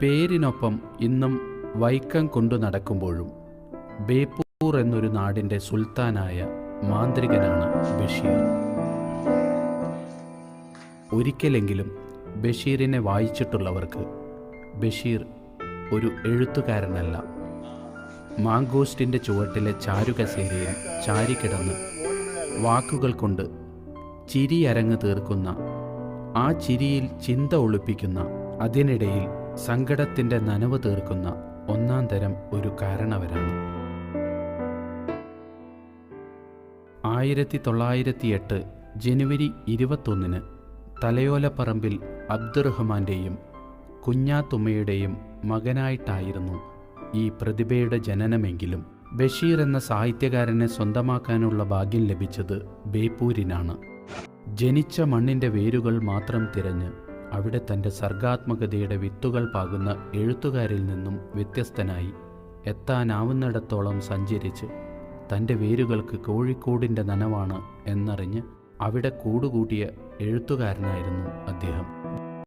പേരിനൊപ്പം ഇന്നും വൈക്കം കൊണ്ടു നടക്കുമ്പോഴും ബേപ്പൂർ എന്നൊരു നാടിൻ്റെ സുൽത്താനായ മാന്ത്രികനാണ് ബഷീർ. ഒരിക്കലെങ്കിലും ബഷീറിനെ വായിച്ചിട്ടുള്ളവർക്ക് ബഷീർ ഒരു എഴുത്തുകാരനല്ല. മാങ്കോസ്റ്റിൻ്റെ ചുവട്ടിലെ ചാരുകസേരയിൽ ചാരിക്കിടന്ന് വാക്കുകൾ കൊണ്ട് ചിരിയരങ്ങ് തീർക്കുന്ന, ആ ചിരിയിൽ ചിന്ത ഒളിപ്പിക്കുന്ന, അതിനിടയിൽ സങ്കടത്തിൻ്റെ നനവ് തീർക്കുന്ന ഒന്നാം തരം ഒരു കാരണവരാണ്. 1908 ജനുവരി 21 തലയോലപ്പറമ്പിൽ അബ്ദുറഹ്മാൻ്റെയും കുഞ്ഞാത്തുമ്മയുടെയും മകനായിട്ടായിരുന്നു ഈ പ്രതിഭയുടെ ജനനമെങ്കിലും ബഷീർ എന്ന സാഹിത്യകാരനെ സ്വന്തമാക്കാനുള്ള ഭാഗ്യം ലഭിച്ചത് ബേപ്പൂരിനാണ്. ജനിച്ച മണ്ണിൻ്റെ വേരുകൾ മാത്രം തിരഞ്ഞ് അവിടെ തൻ്റെ സർഗാത്മകതയുടെ വിത്തുകൾ പാകുന്ന എഴുത്തുകാരിൽ നിന്നും വ്യത്യസ്തനായി എത്താനാവുന്നിടത്തോളം സഞ്ചരിച്ച് തൻ്റെ വേരുകൾക്ക് കോഴിക്കോടിൻ്റെ നനവാണ് എന്നറിഞ്ഞ് അവിടെ കൂടുകൂട്ടിയ എഴുത്തുകാരനായിരുന്നു അദ്ദേഹം.